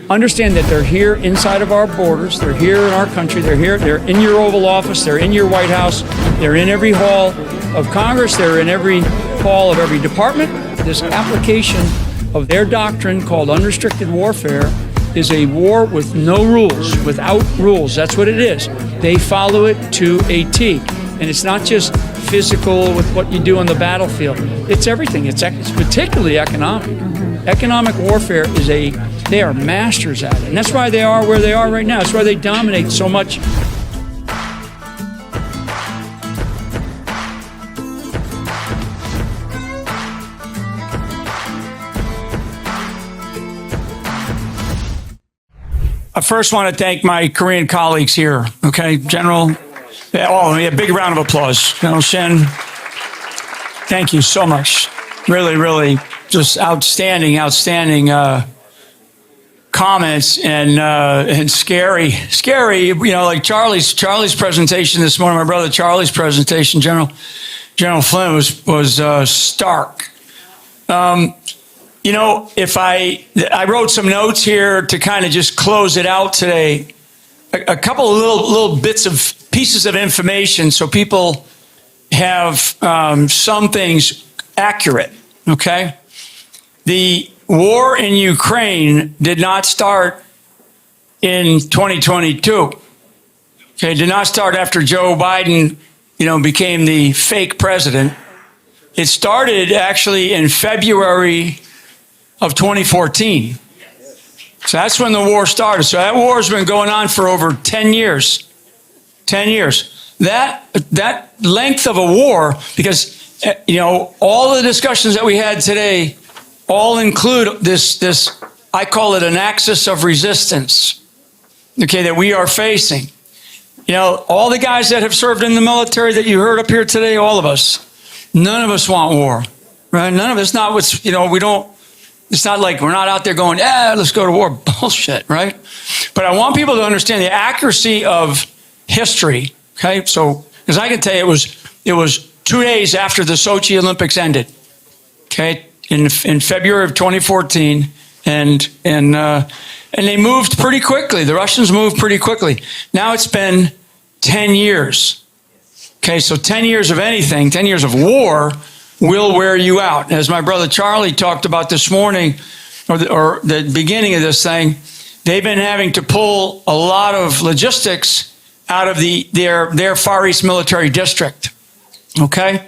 understand that they're here inside of our borders. They're here in our country. They're here. They're in your Oval Office. They're in your White House. They're in every hall of Congress. They're in every hall of every department. This application of their doctrine called unrestricted warfare is a war with no rules, without rules. That's what it is. They follow it to a T. And it's not just physical with what you do on the battlefield. It's everything. It's particularly economic. Economic warfare they are masters at it. And that's why they are where they are right now. That's why they dominate so much. I first want to thank my Korean colleagues here. Okay, General. A big round of applause. General Shen, thank you so much. Really, really just outstanding comments and scary. Like Charlie's presentation this morning, my brother Charlie's presentation, General Flynn was stark. If I wrote some notes here to kind of just close it out today, a couple of little bits of pieces of information so people have some things accurate, okay? The war in Ukraine did not start in 2022. Okay, did not start after Joe Biden, became the fake president. It started actually in February of 2014. So that's when the war started. So that war has been going on for over 10 years. 10 years. That length of a war, because, all the discussions that we had today all include this, I call it an axis of resistance, okay, that we are facing. All the guys that have served in the military that you heard up here today, all of us, none of us want war, right? None of us, not what's, it's not like we're not out there going, let's go to war. Bullshit, right? But I want people to understand the accuracy of history, okay? So, because I can tell you it was 2 days after the Sochi Olympics ended, okay, in February of 2014, and they moved pretty quickly. The Russians moved pretty quickly. Now it's been 10 years, okay? So 10 years of anything, 10 years of war will wear you out. As my brother Charlie talked about this morning, or the beginning of this thing, they've been having to pull a lot of logistics out of their Far East military district. Okay?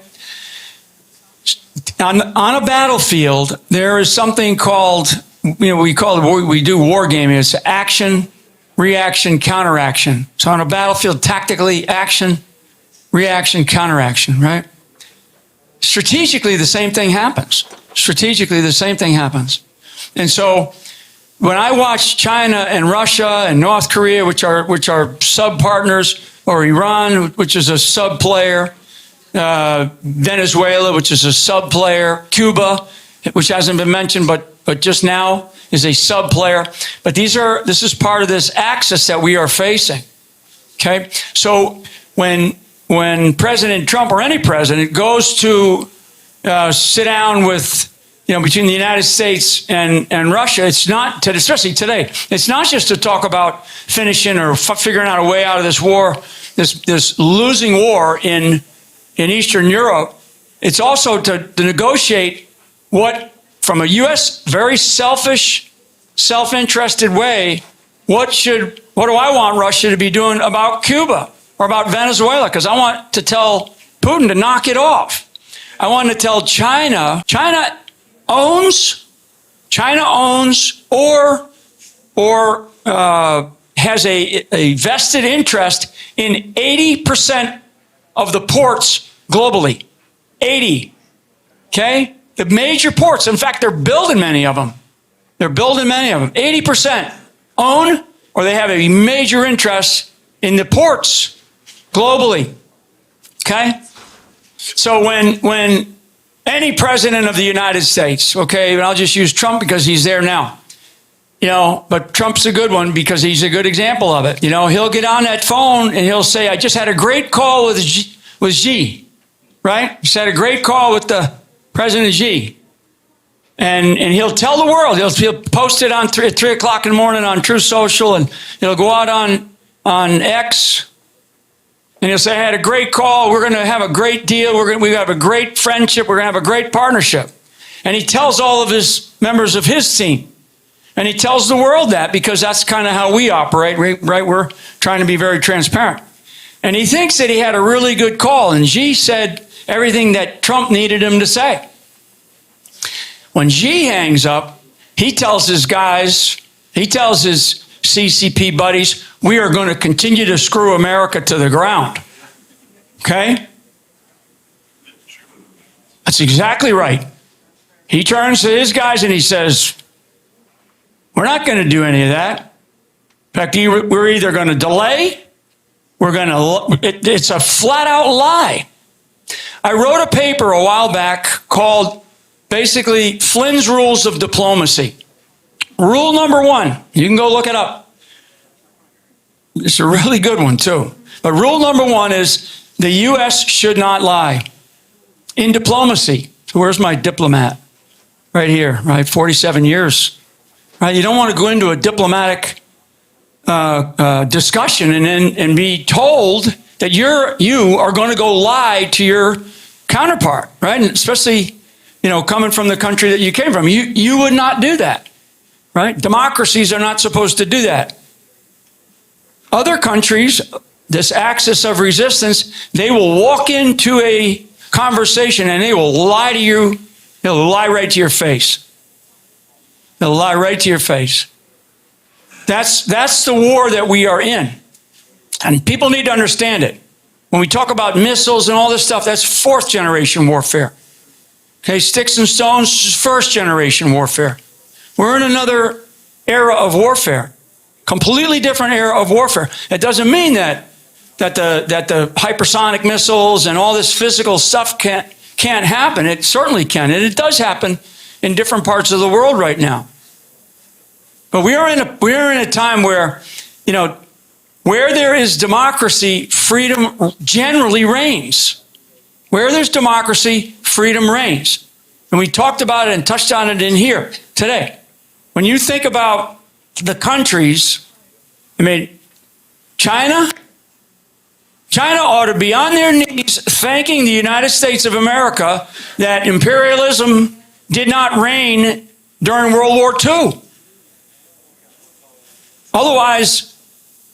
On a battlefield, there is something called, we do war gaming. It's action, reaction, counteraction. So on a battlefield, tactically, action, reaction, counteraction, right? Strategically, the same thing happens. And so when I watch China and Russia and North Korea, which are sub-partners, or Iran, which is a sub-player, Venezuela, which is a sub-player, Cuba, which hasn't been mentioned, but just now is a sub-player. But this is part of this axis that we are facing, okay? So when President Trump or any president goes to sit down with, between the United States and Russia, it's not, especially today, it's not just to talk about finishing or figuring out a way out of this war, this losing war in Eastern Europe. It's also to negotiate what, from a U.S. very selfish, self-interested way, what do I want Russia to be doing about Cuba or about Venezuela? Because I want to tell Putin to knock it off. I want to tell China owns or has a vested interest in 80% of the ports globally. 80, okay? The major ports, in fact, they're building many of them. 80% own or they have a major interest in the ports globally, okay? So when any president of the United States, okay, and I'll just use Trump because he's there now, but Trump's a good one because he's a good example of it. He'll get on that phone and he'll say, I just had a great call with Xi, right? Just had a great call with the President Xi. And he'll tell the world. He'll post it at 3 o'clock in the morning on True Social, and he'll go out on X, and he'll say, I had a great call. We're going to have a great deal. We have a great friendship. We're going to have a great partnership. And he tells all of his members of his team. And he tells the world that because that's kind of how we operate, right? We're trying to be very transparent. And he thinks that he had a really good call. And Xi said everything that Trump needed him to say. When Xi hangs up, he tells his guys, he tells his CCP buddies, we are going to continue to screw America to the ground. Okay? That's exactly right. He turns to his guys and he says, we're not going to do any of that. In fact, we're either going to delay, it's a flat out lie. I wrote a paper a while back called basically Flynn's Rules of Diplomacy. Rule number 1, you can go look it up. It's a really good one too. But rule number 1 is the U.S. should not lie in diplomacy. So where's my diplomat? Right here, right? 47 years. Right? You don't want to go into a diplomatic discussion and be told that you are going to go lie to your counterpart, right? And especially, coming from the country that you came from, you would not do that, right? Democracies are not supposed to do that. Other countries, this axis of resistance, they will walk into a conversation and they will lie to you. They'll lie right to your face. They'll lie right to your face. That's the war that we are in. And people need to understand it. When we talk about missiles and all this stuff, that's 4th generation warfare. Okay, sticks and stones, 1st generation warfare. We're in another era of warfare. Completely different era of warfare. It doesn't mean that the hypersonic missiles and all this physical stuff can't happen. It certainly can, and it does happen in different parts of the world right now. But we are in a time where, where there is democracy, freedom generally reigns. Where there's democracy, freedom reigns. And we talked about it and touched on it in here today. When you think about the countries, China ought to be on their knees thanking the United States of America that imperialism did not reign during World War II. Otherwise,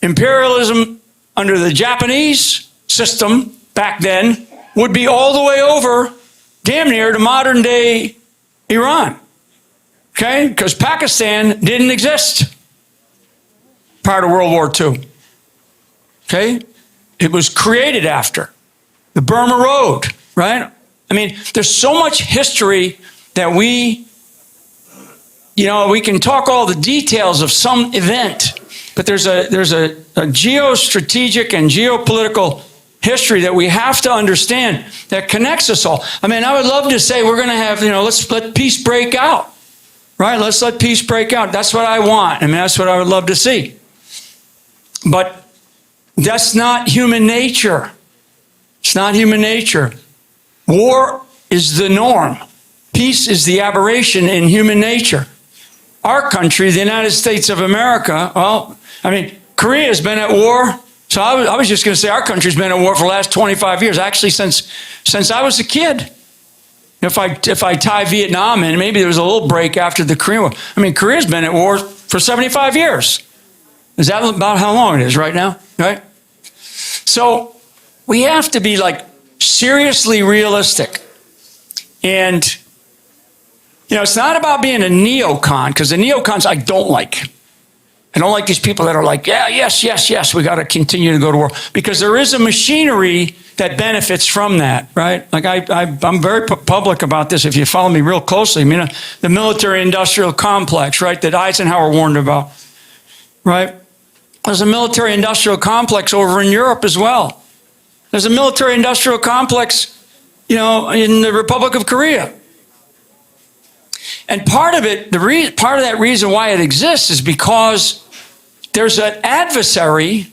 imperialism under the Japanese system back then would be all the way over, damn near to modern day Iran. Okay? Because Pakistan didn't exist prior to World War II. Okay? It was created after. The Burma Road, right? There's so much history that we can talk all the details of some event, but there's a geostrategic and geopolitical history that we have to understand that connects us all. I would love to say we're going to have, let's let peace break out, right? Let's let peace break out. That's what I want. That's what I would love to see. But that's not human nature. It's not human nature. War is the norm. Peace is the aberration in human nature. Our country, the United States of America, Korea's been at war. So I was just going to say our country's been at war for the last 25 years, actually since I was a kid. If I tie Vietnam in, maybe there was a little break after the Korean War. Korea's been at war for 75 years. Is that about how long it is right now? Right? So we have to be seriously realistic. And, it's not about being a neocon, because the neocons I don't like. I don't like these people that are yes, we got to continue to go to war. Because there is a machinery that benefits from that, right? I'm very public about this if you follow me real closely. The military-industrial complex, right, that Eisenhower warned about, right? There's a military-industrial complex over in Europe as well. There's a military-industrial complex, in the Republic of Korea. And part of it, part of that reason why it exists is because there's an adversary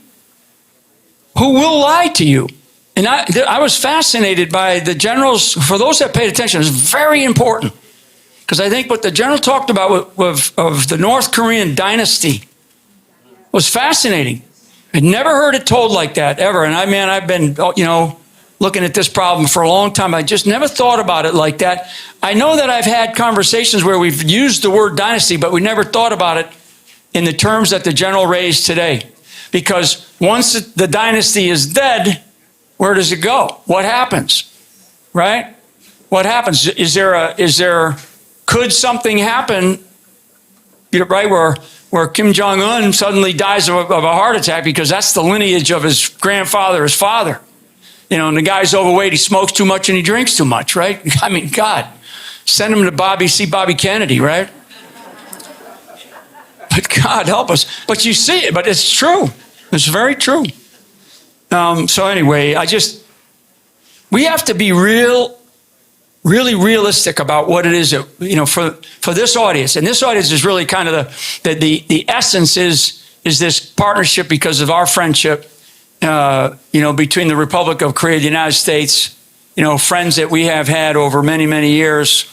who will lie to you. And I was fascinated by the generals. For those that paid attention, it's very important. Because I think what the general talked about of the North Korean dynasty was fascinating. I'd never heard it told like that ever. And I've been, looking at this problem for a long time. I just never thought about it like that. I know that I've had conversations where we've used the word dynasty, but we never thought about it in the terms that the general raised today. Because once the dynasty is dead, where does it go? What happens? Right? What happens? Could something happen, right, where Kim Jong-un suddenly dies of a heart attack because that's the lineage of his grandfather, his father. And the guy's overweight, he smokes too much and he drinks too much, right? I mean, God, send him to see Bobby Kennedy, right? But God help us. But you see it, but it's true. It's very true. So anyway, we have to be really realistic about what it is that, for this audience. And this audience is really kind of the essence is this partnership because of our friendship, between the Republic of Korea and the United States, friends that we have had over many, many years,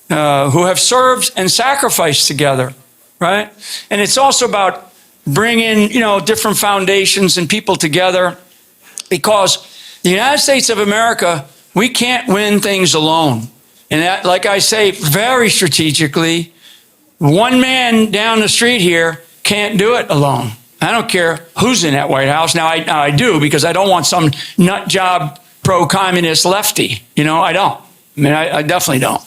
who have served and sacrificed together, right? And it's also about bringing, different foundations and people together, because the United States of America, we can't win things alone. And that, like I say, very strategically, one man down the street here can't do it alone. I don't care who's in that White House. Now, I do, because I don't want some nut job pro-communist lefty. I don't. I definitely don't.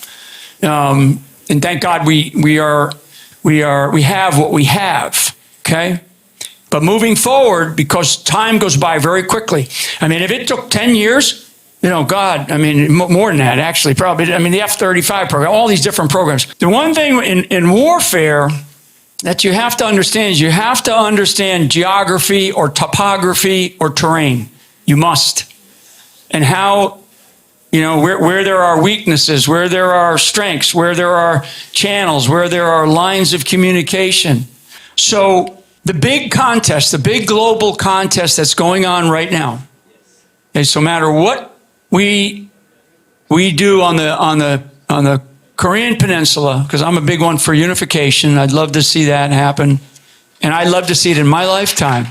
And thank God we have what we have. Okay. But moving forward, because time goes by very quickly. If it took 10 years, God, more than that, actually, probably. The F-35 program, all these different programs. The one thing in warfare that you have to understand is you have to understand geography or topography or terrain. You must. And how, where there are weaknesses, where there are strengths, where there are channels, where there are lines of communication. So the big contest, the big global contest that's going on right now, is no matter what we do on the Korean Peninsula, because I'm a big one for unification. I'd love to see that happen. And I'd love to see it in my lifetime,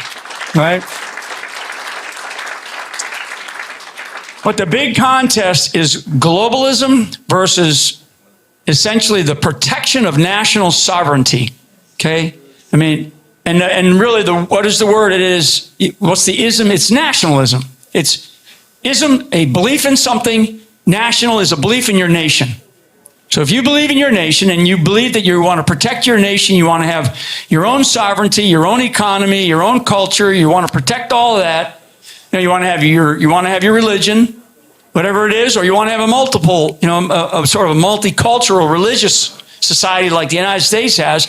right? But the big contest is globalism versus essentially the protection of national sovereignty, okay? And really, what is the word? It is, what's the ism? It's nationalism. It's ism, a belief in something. National is a belief in your nation. So if you believe in your nation and you believe that you want to protect your nation, you want to have your own sovereignty, your own economy, your own culture, you want to protect all of that. You want to have your religion, whatever it is, or you want to have a multiple, a sort of a multicultural religious society like the United States has,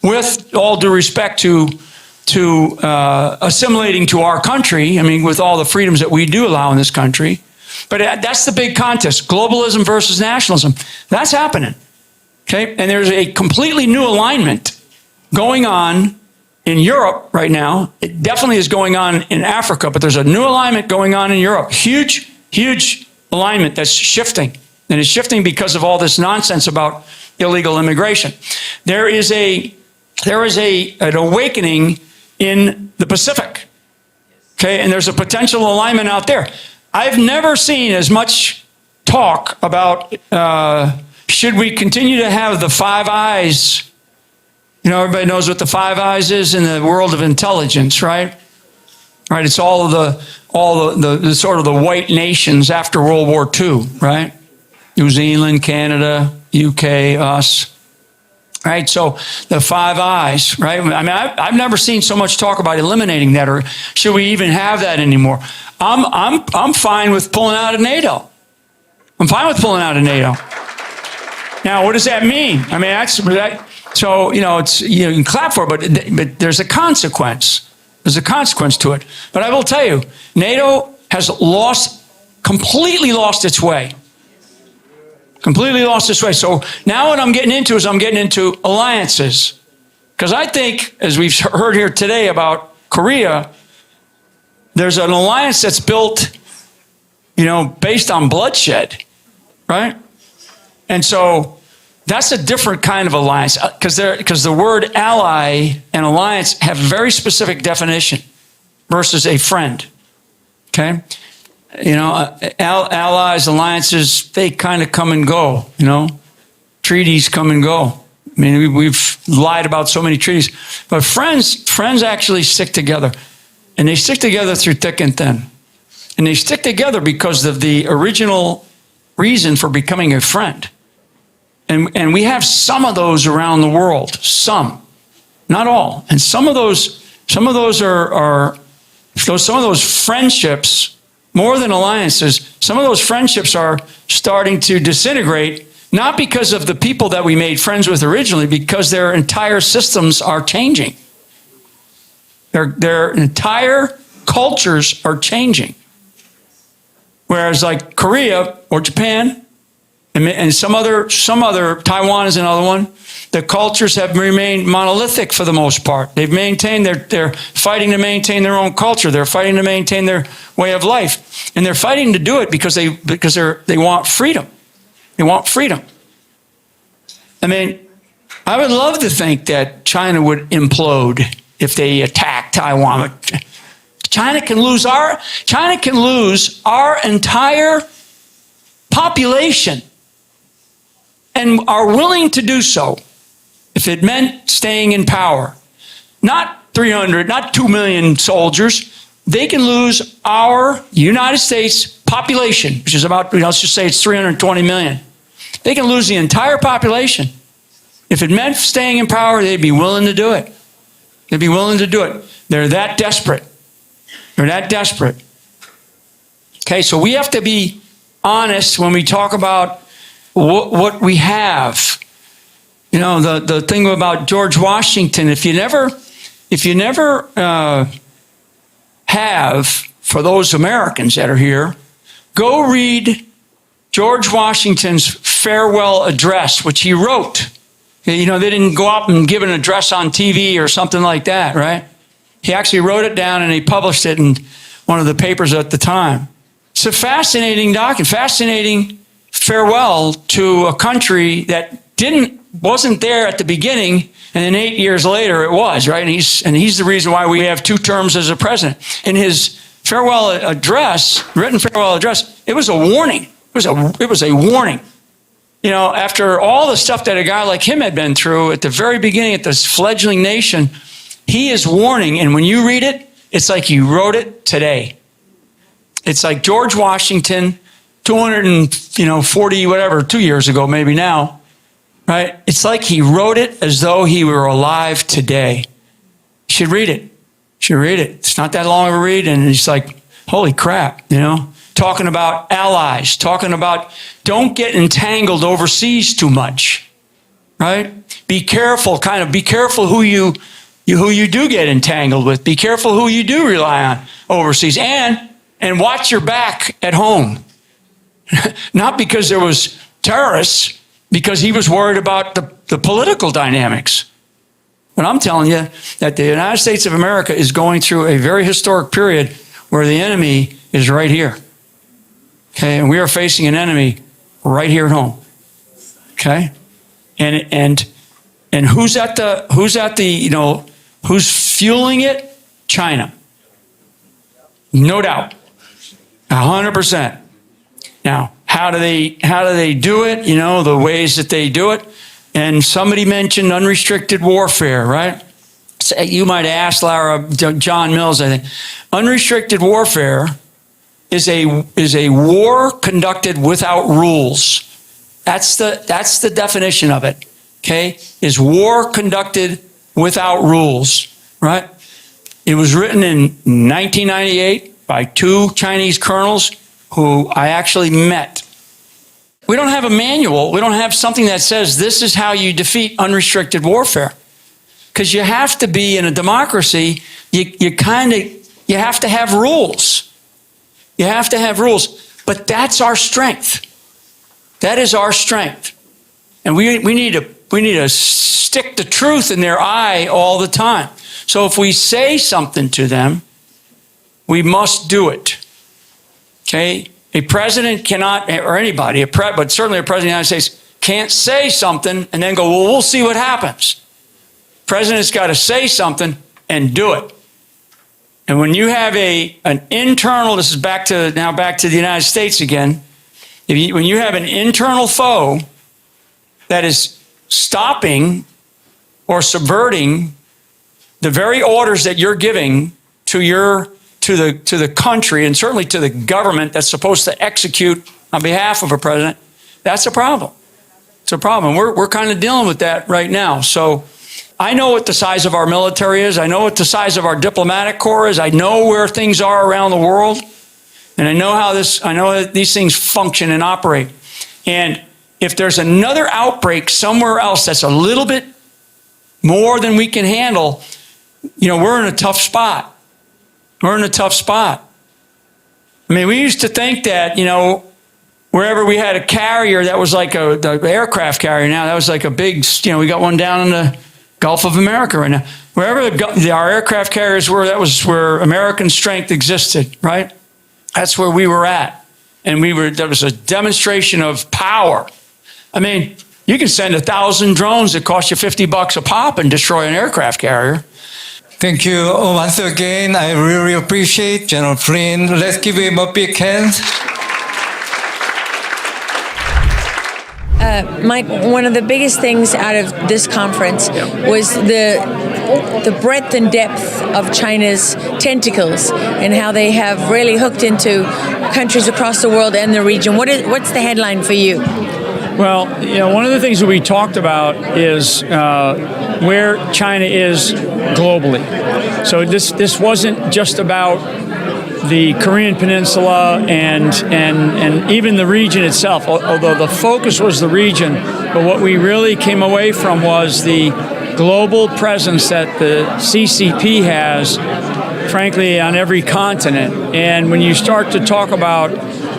with all due respect to assimilating to our country. With all the freedoms that we do allow in this country. But that's the big contest, globalism versus nationalism. That's happening, okay? And there's a completely new alignment going on in Europe right now. It definitely is going on in Africa, but there's a new alignment going on in Europe. Huge, huge alignment that's shifting. And it's shifting because of all this nonsense about illegal immigration. There is an awakening in the Pacific, okay? And there's a potential alignment out there. I've never seen as much talk about should we continue to have the Five Eyes. Everybody knows what the Five Eyes is in the world of intelligence, right? Right. It's all the sort of the white nations after World War II, right? New Zealand, Canada, UK, us. Right, so the Five Eyes, right? I've never seen so much talk about eliminating that, or should we even have that anymore? I'm fine with pulling out of NATO. I'm fine with pulling out of NATO. Now, what does that mean? So it's you can clap for it, but there's a consequence. There's a consequence to it. But I will tell you, NATO has completely lost its way. Completely lost its way. So now what I'm getting into is alliances. Because I think, as we've heard here today about Korea, there's an alliance that's built, based on bloodshed, right? And so That's a different kind of alliance because the word ally and alliance have very specific definition versus a friend. Okay? Allies, alliances, they kind of come and go, treaties come and go. I mean, we've lied about so many treaties, but friends actually stick together, and they stick together through thick and thin, and they stick together because of the original reason for becoming a friend. And we have some of those around the world, some, not all, and some of those friendships, more than alliances, some of those friendships are starting to disintegrate. Not because of the people that we made friends with originally, because their entire systems are changing. Their entire cultures are changing. Whereas like Korea or Japan and some other, Taiwan is another one, the cultures have remained monolithic for the most part. They've maintained they're fighting to maintain their own culture. They're fighting to maintain their way of life. And they're fighting to do it because they want freedom. They want freedom. I mean, I would love to think that China would implode if they attack Taiwan. China can lose our entire population and are willing to do so if it meant staying in power. Not 300, not 2 million soldiers. They can lose our United States population, which is about, let's just say it's 320 million. They can lose the entire population. If it meant staying in power, they'd be willing to do it. They'd be willing to do it. They're that desperate. They're that desperate. Okay, so we have to be honest when we talk about what we have. The thing about George Washington, if you never have, for those Americans that are here, go read George Washington's farewell address, which he wrote. They didn't go up and give an address on TV or something like that, right? He actually wrote it down and he published it in one of the papers at the time. It's a fascinating document, fascinating farewell to a country that wasn't there at the beginning, and then 8 years later it was, right? And he's the reason why we have 2 terms as a president. In his farewell address, written farewell address, it was a warning. It was a warning. After all the stuff that a guy like him had been through at the very beginning, at this fledgling nation, he is warning. And when you read it, it's like he wrote it today. It's like George Washington, 240, whatever, 2 years ago, maybe now, right? It's like he wrote it as though he were alive today. You should read it. You should read it. It's not that long of a read. And it's like, holy crap, talking about allies, talking about don't get entangled overseas too much, right? Be careful who you do get entangled with. Be careful who you do rely on overseas, and watch your back at home. Not because there was terrorists, because he was worried about the political dynamics. But I'm telling you that the United States of America is going through a very historic period where the enemy is right here. Okay, and we are facing an enemy right here at home. Okay, and who's fueling it? China, no doubt, 100%. Now, how do they do it? The ways that they do it. And somebody mentioned unrestricted warfare, right? So you might ask John Mills, I think, unrestricted warfare is a war conducted without rules. That's the definition of it. Okay, is war conducted without rules, right? It was written in 1998 by 2 Chinese colonels who I actually met. We don't have a manual. We don't have something that says this is how you defeat unrestricted warfare. Because you have to be in a democracy, you have to have rules. You have to have rules. But that's our strength. That is our strength. And we need to stick the truth in their eye all the time. So if we say something to them, we must do it. Okay? A president cannot, or anybody, but certainly a president of the United States, can't say something and then go, well, we'll see what happens. President's got to say something and do it. And when you have an internal, this is back to the United States again, when you have an internal foe that is stopping or subverting the very orders that you're giving to the country and certainly to the government that's supposed to execute on behalf of a president, that's a problem. It's a problem. We're kind of dealing with that right now. So I know what the size of our military is. I know what the size of our diplomatic corps is. I know where things are around the world. And I know that these things function and operate. And if there's another outbreak somewhere else that's a little bit more than we can handle, we're in a tough spot. We're in a tough spot. I mean, we used to think that, wherever we had a carrier that was like the aircraft carrier now, that was like a big, we got one down in the Gulf of America right now. Wherever our aircraft carriers were, that was where American strength existed, right? That's where we were at. And there was a demonstration of power. I mean, you can send 1,000 drones that cost you $50 a pop and destroy an aircraft carrier. Thank you once again. I really appreciate General Flynn. Let's give him a big hand. Mike, one of the biggest things out of this conference was the breadth and depth of China's tentacles and how they have really hooked into countries across the world and the region. What's the headline for you? Well, one of the things that we talked about is where China is globally. So this wasn't just about the Korean Peninsula and even the region itself, although the focus was the region, but what we really came away from was the global presence that the CCP has, frankly, on every continent. And when you start to talk about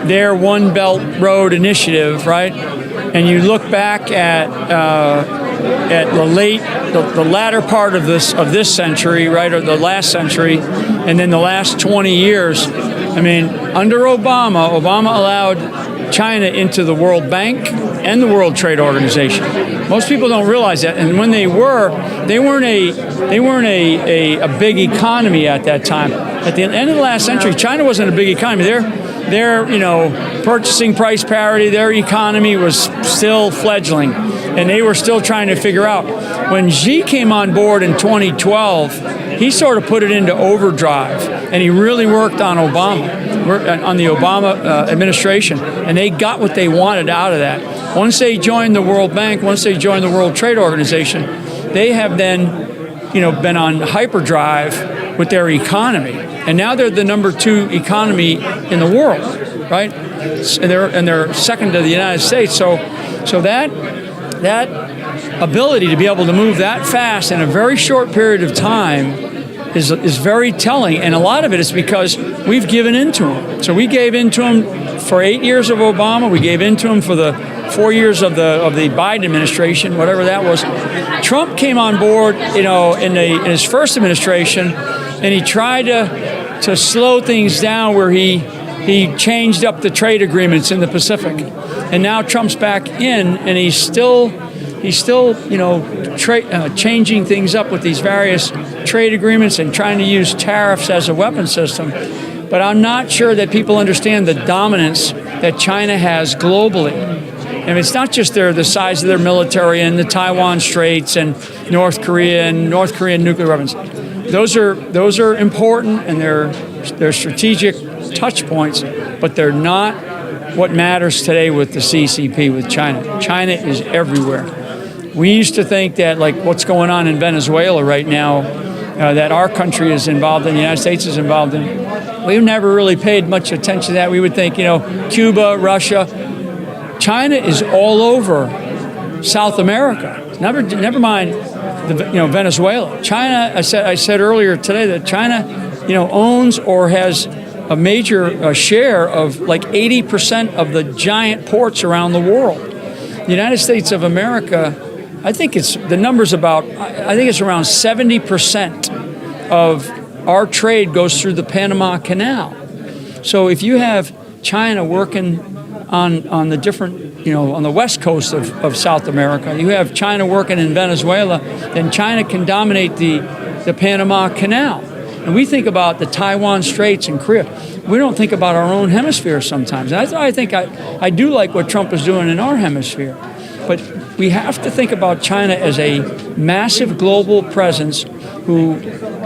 their One Belt Road initiative, right, and you look back at the latter part of this century, right, or the last century, and then the last 20 years. I mean, under Obama allowed China into the World Bank and the World Trade Organization. Most people don't realize that. And when they weren't a big economy at that time. At the end of the last century, China wasn't a big economy. Their purchasing price parity, their economy was still fledgling, and they were still trying to figure out. When Xi came on board in 2012, he sort of put it into overdrive, and he really worked on the Obama administration, and they got what they wanted out of that. Once they joined the World Bank, once they joined the World Trade Organization, they have then, been on hyperdrive with their economy. And now they're the number 2 economy in the world, right? And they're second to the United States. So that ability to be able to move that fast in a very short period of time is very telling. And a lot of it is because we've given in to them. So we gave in to them for 8 years of Obama. We gave in to them for the 4 years of the Biden administration, whatever that was. Trump came on board, in his first administration, and he tried to slow things down where he changed up the trade agreements in the Pacific. And now Trump's back in, and he's still changing things up with these various trade agreements and trying to use tariffs as a weapon system. But I'm not sure that people understand the dominance that China has globally. And it's not just the size of their military and the Taiwan Straits and North Korean nuclear weapons. Those are important, and they're strategic touch points, but they're not what matters today with the CCP, with China. China is everywhere. We used to think that, like what's going on in Venezuela right now, that our country is involved in, the United States is involved in. We've never really paid much attention to that. We would think, Cuba, Russia. China is all over South America. Never mind Venezuela. China, I said earlier today that China, owns or has a major share of like 80% of the giant ports around the world. The United States of America, I think it's around 70% of our trade goes through the Panama Canal. So if you have China working on the different on the west coast of South America. You have China working in Venezuela, then China can dominate the Panama Canal. And we think about the Taiwan Straits and Korea. We don't think about our own hemisphere sometimes. And I think I do like what Trump is doing in our hemisphere. But we have to think about China as a massive global presence who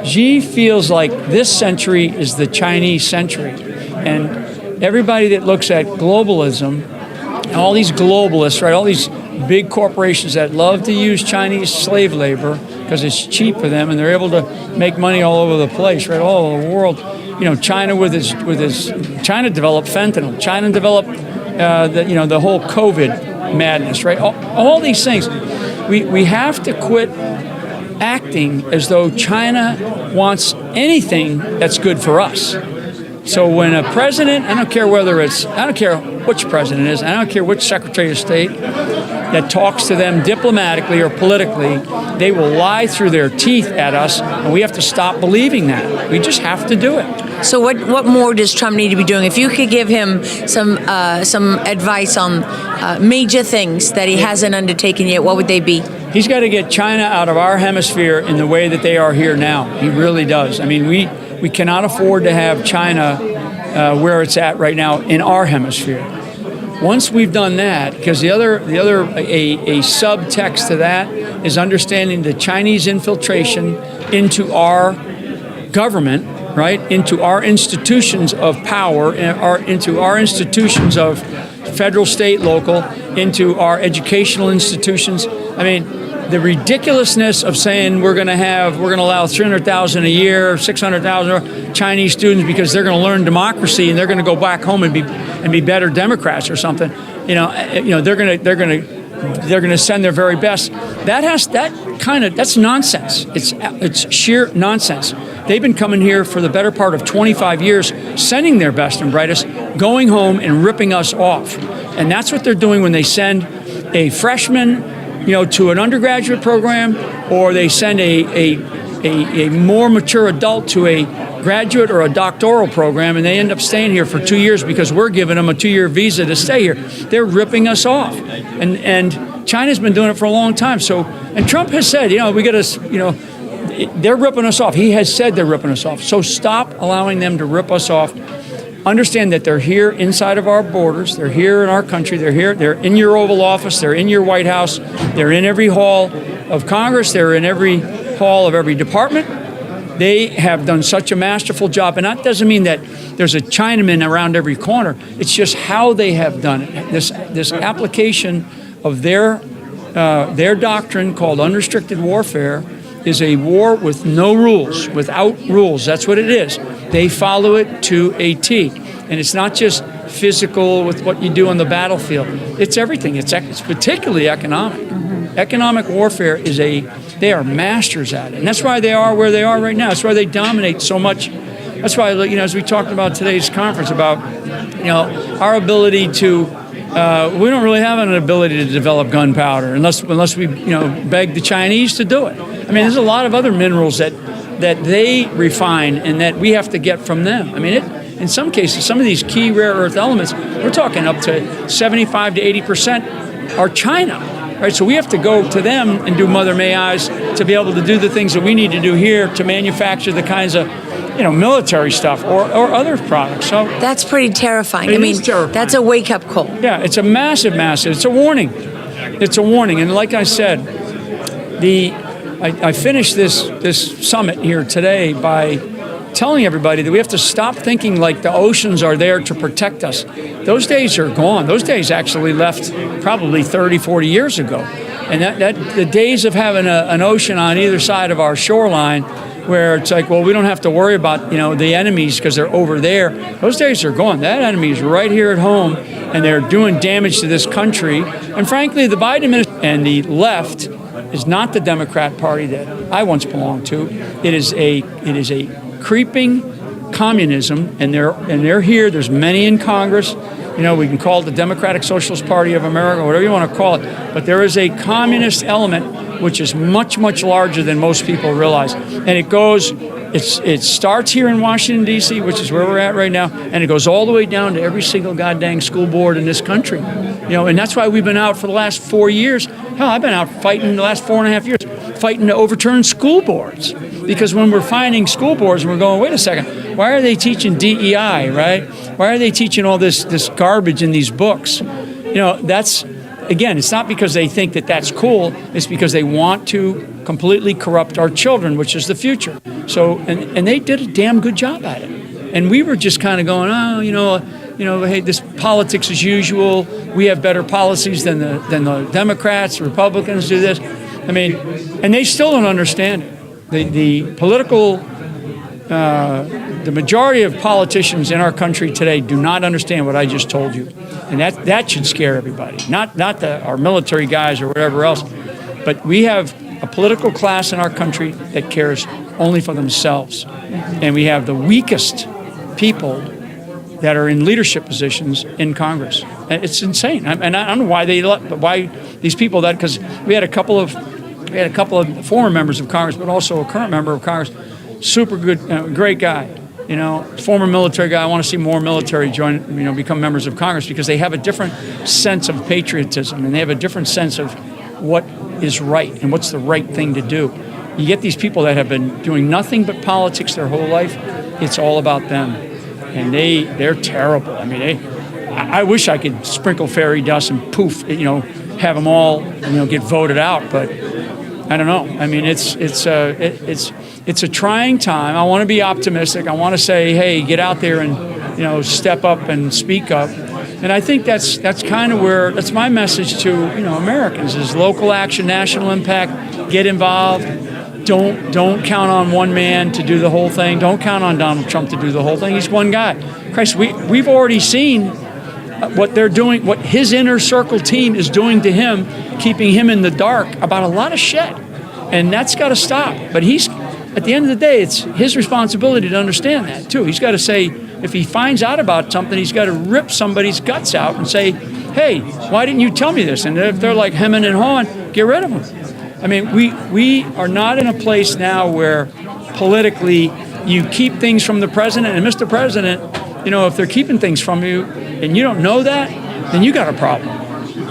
Xi feels like this century is the Chinese century. And everybody that looks at globalism, all these globalists, right, all these big corporations that love to use Chinese slave labor because it's cheap for them and they're able to make money all over the place, right, all over the world. China with its China developed fentanyl. China developed the whole COVID madness, right? All these things. We have to quit acting as though China wants anything that's good for us. So when a president, I don't care which president it is, I don't care which Secretary of State that talks to them diplomatically or politically, they will lie through their teeth at us, and we have to stop believing that. We just have to do it. So what more does Trump need to be doing? If you could give him some advice on major things that he hasn't undertaken yet, what would they be? He's got to get China out of our hemisphere in the way that they are here now. He really does. I mean, we cannot afford to have China where it's at right now in our hemisphere. Once we've done that, because a subtext to that is understanding the Chinese infiltration into our government, right, into our institutions of power, into our institutions of federal, state, local, into our educational institutions. I mean, the ridiculousness of saying we're going to allow 300,000 a year, 600,000 Chinese students because they're going to learn democracy and they're going to go back home and be better Democrats or something. They're going to send their very best. That's nonsense. It's sheer nonsense. They've been coming here for the better part of 25 years, sending their best and brightest, going home and ripping us off. And that's what they're doing when they send a freshman to an undergraduate program, or they send a more mature adult to a graduate or a doctoral program, and they end up staying here for 2 years because we're giving them a 2-year visa to stay here. They're ripping us off, and China's been doing it for a long time. So, and Trump has said, we got to, they're ripping us off. He has said they're ripping us off. So stop allowing them to rip us off. Understand that they're here inside of our borders. They're here in our country. They're here. They're in your Oval Office. They're in your White House. They're in every hall of Congress. They're in every hall of every department. They have done such a masterful job. And that doesn't mean that there's a Chinaman around every corner. It's just how they have done it. This application of their doctrine called unrestricted warfare is a war with no rules, without rules. That's what it is. They follow it to a T. And it's not just physical with what you do on the battlefield. It's everything. It's particularly economic. Mm-hmm. Economic warfare they are masters at it. And that's why they are where they are right now. That's why they dominate so much. That's why, as we talked about today's conference about, our ability to, we don't really have an ability to develop gunpowder unless we, beg the Chinese to do it. I mean, there's a lot of other minerals that they refine and that we have to get from them. I mean, in some cases, some of these key rare earth elements, we're talking up to 75 to 80% are China, right? So we have to go to them and do Mother May I's to be able to do the things that we need to do here to manufacture the kinds of, military stuff or other products. So that's pretty terrifying. Terrifying. That's a wake-up call. Yeah, it's a massive. It's a warning. It's a warning. And like I said, I finished this summit here today by telling everybody that we have to stop thinking like the oceans are there to protect us. Those days are gone. Those days actually left probably 30, 40 years ago. And that the days of having an ocean on either side of our shoreline where it's like, well, we don't have to worry about, the enemies because they're over there. Those days are gone. That enemy is right here at home, and they're doing damage to this country. And frankly, the Biden administration and the left is not the Democrat Party that I once belonged to. It is a creeping communism, and they're here. There's many in Congress. We can call it the Democratic Socialist Party of America, whatever you want to call it. But there is a communist element which is much, much larger than most people realize. And it starts here in Washington, D.C., which is where we're at right now, and it goes all the way down to every single goddamn school board in this country. And that's why we've been out for the last 4 years. Hell, I've been out fighting the last 4.5 years, fighting to overturn school boards. Because when we're finding school boards, we're going, wait a second, why are they teaching DEI, right? Why are they teaching all this garbage in these books? That's, again, it's not because they think that that's cool. It's because they want to completely corrupt our children, which is the future. So, and they did a damn good job at it. And we were just kind of going, hey, this politics as usual. We have better policies than the Democrats, Republicans do this. I mean, and they still don't understand it. The political, the majority of politicians in our country today do not understand what I just told you. And that should scare everybody. Not our military guys or whatever else, but we have a political class in our country that cares only for themselves. And we have the weakest people that are in leadership positions in Congress. And it's insane. And I don't know why these people because we had a couple of former members of Congress, but also a current member of Congress, super good, great guy, former military guy. I want to see more military become members of Congress because they have a different sense of patriotism and they have a different sense of what is right and what's the right thing to do. You get these people that have been doing nothing but politics their whole life. It's all about them. And they're terrible. I mean, I wish I could sprinkle fairy dust and poof, have them all, get voted out. But I don't know. I mean, it's a trying time. I want to be optimistic. I want to say, hey, get out there and step up and speak up. And I think that's kind of that's my message to Americans is local action, national impact. Get involved. Don't count on one man to do the whole thing. Don't count on Donald Trump to do the whole thing. He's one guy. Christ, we've already seen what they're doing, what his inner circle team is doing to him, keeping him in the dark about a lot of shit. And that's got to stop. But at the end of the day, it's his responsibility to understand that, too. He's got to say, if he finds out about something, he's got to rip somebody's guts out and say, hey, why didn't you tell me this? And if they're like hemming and hawing, get rid of them. I mean, we are not in a place now where politically you keep things from the president. And Mr. President, if they're keeping things from you and you don't know that, then you got a problem,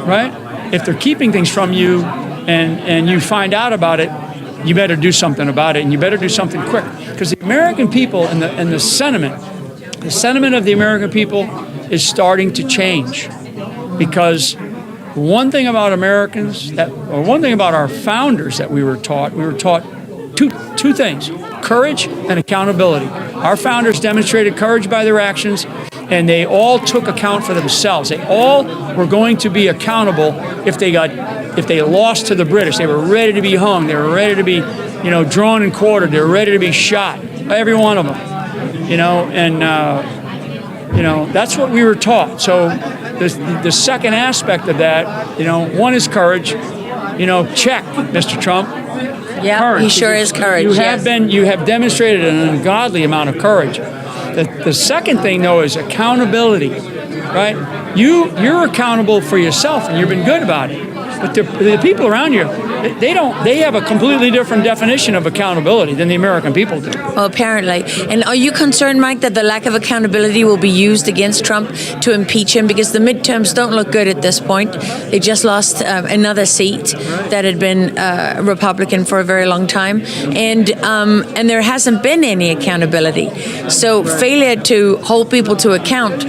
right? If they're keeping things from you and you find out about it, you better do something about it, and you better do something quick. Because the American people and the sentiment of the American people is starting to change. Because one thing about Americans, one thing about our founders that we were taught two things: courage and accountability. Our founders demonstrated courage by their actions, and they all took account for themselves. They all were going to be accountable if they lost to the British. They were ready to be hung. They were ready to be, drawn and quartered. They were ready to be shot. Every one of them, that's what we were taught. So the second aspect of that, one is courage. Check, Mr. Trump. Yeah, courage. He sure is courage. You have demonstrated an ungodly amount of courage. The second thing, though, is accountability, right? You're accountable for yourself, and you've been good about it. But the people around you, they have a completely different definition of accountability than the American people do. Well, apparently. And are you concerned, Mike, that the lack of accountability will be used against Trump to impeach him? Because the midterms don't look good at this point. They just lost another seat that had been Republican for a very long time. And there hasn't been any accountability. So failure to hold people to account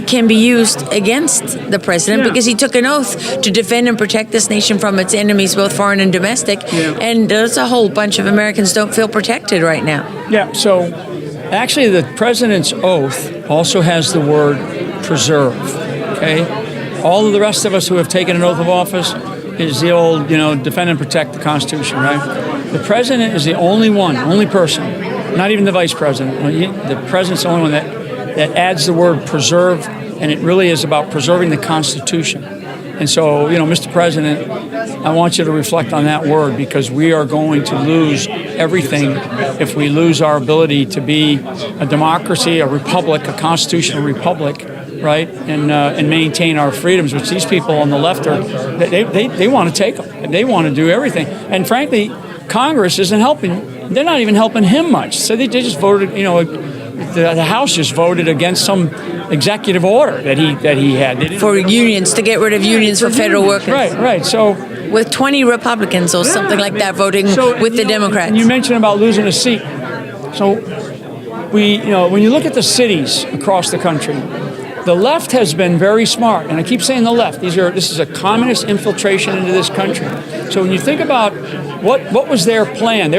can be used against the president because he took an oath to defend and protect this nation from its enemies, both foreign and domestic. Yeah. And there's a whole bunch of Americans don't feel protected right now. Yeah, so actually the president's oath also has the word preserve, okay? All of the rest of us who have taken an oath of office is the old, defend and protect the Constitution, right? The president is the only person, not even the vice president. The president's the only one that adds the word preserve, and it really is about preserving the Constitution. And so, Mr. President, I want you to reflect on that word, because we are going to lose everything if we lose our ability to be a democracy, a republic, a constitutional republic right, and maintain our freedoms, which these people on the left they want to take them. They want to do everything. And frankly, Congress isn't helping. They're not even helping him much. So they just voted, the House just voted against some executive order that he had. For unions, to get rid of unions for federal workers. Right. So with 20 Republicans or something like that voting with the Democrats. You mentioned about losing a seat. So when you look at the cities across the country, the left has been very smart, and I keep saying the left. This is a communist infiltration into this country. So when you think about what was their plan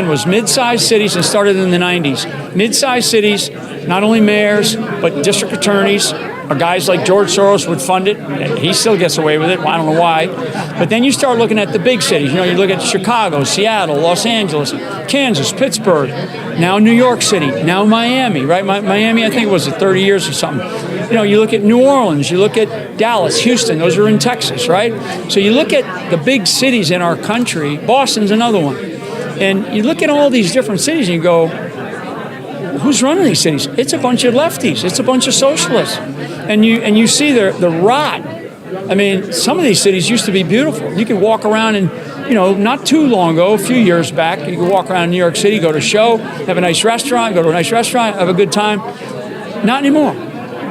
was mid-sized cities, and started in the 90s. Mid-sized cities, not only mayors, but district attorneys, or guys like George Soros would fund it. He still gets away with it. I don't know why. But then you start looking at the big cities. You look at Chicago, Seattle, Los Angeles, Kansas, Pittsburgh, now New York City, now Miami, right? Miami, I think, was 30 years or something. You look at New Orleans, you look at Dallas, Houston, those are in Texas, right? So you look at the big cities in our country, Boston's another one. And you look at all these different cities and you go, who's running these cities? It's a bunch of lefties. It's a bunch of socialists. And you see the rot. I mean, some of these cities used to be beautiful. You could walk around and, not too long ago, a few years back, you could walk around New York City, go to a show, have a nice restaurant, go to a nice restaurant, have a good time. Not anymore,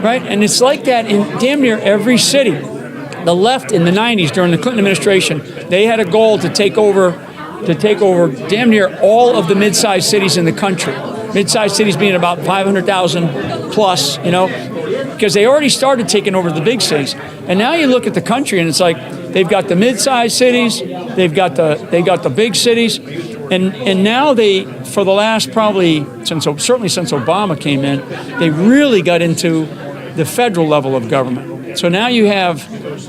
right? And it's like that in damn near every city. The left in the 90s, during the Clinton administration, they had a goal to take over damn near all of the mid-sized cities in the country. Mid-sized cities being about 500,000 plus, because they already started taking over the big cities. And now you look at the country and it's like they've got the mid-sized cities, they've got the big cities, and now they, for the last certainly since Obama came in, they really got into the federal level of government. So now you have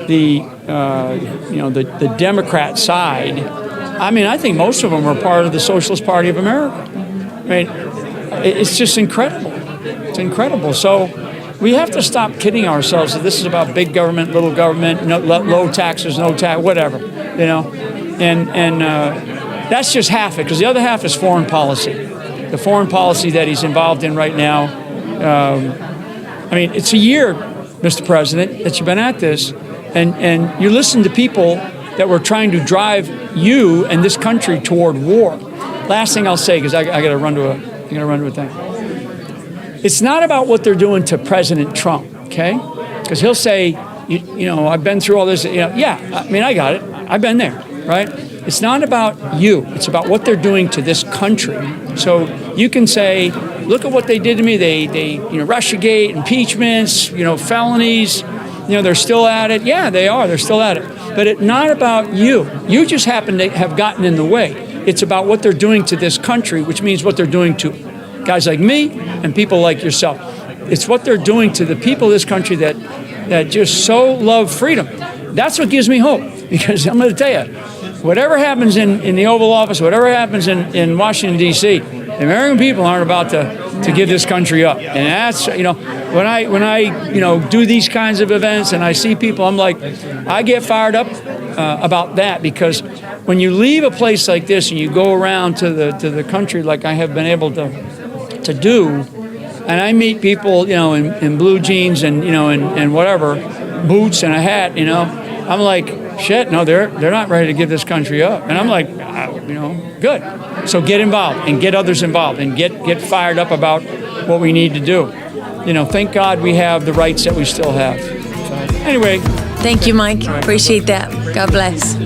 the Democrat side. I mean, I think most of them are part of the Socialist Party of America. I mean, it's just incredible. It's incredible. So we have to stop kidding ourselves that this is about big government, little government, low taxes, no tax, whatever, And that's just half it, because the other half is foreign policy. The foreign policy that he's involved in right now. I mean, it's a year, Mr. President, that you've been at this, and you listen to people that were trying to drive you and this country toward war. Last thing I'll say, because I got to run to a thing. It's not about what they're doing to President Trump, okay? Because he'll say, I've been through all this. Yeah, I mean, I got it. I've been there, right? It's not about you. It's about what they're doing to this country. So you can say, look at what they did to me. They Russiagate, impeachments, felonies. They're still at it. Yeah, they are. They're still at it. But it's not about you. You just happen to have gotten in the way. It's about what they're doing to this country, which means what they're doing to guys like me and people like yourself. It's what they're doing to the people of this country that just so love freedom. That's what gives me hope, because I'm going to tell you, whatever happens in the Oval Office, whatever happens in Washington, D.C., the American people aren't about to give this country up. And that's, when I do these kinds of events and I see people, I'm like, I get fired up about that, because when you leave a place like this and you go around to the country like I have been able to do, and I meet people, in blue jeans and and whatever, boots and a hat, I'm like, shit, no, they're not ready to give this country up. And I'm like, good. So get involved and get others involved and get fired up about what we need to do. Thank God we have the rights that we still have. So, anyway. Thank you, Mike. Appreciate that. God bless.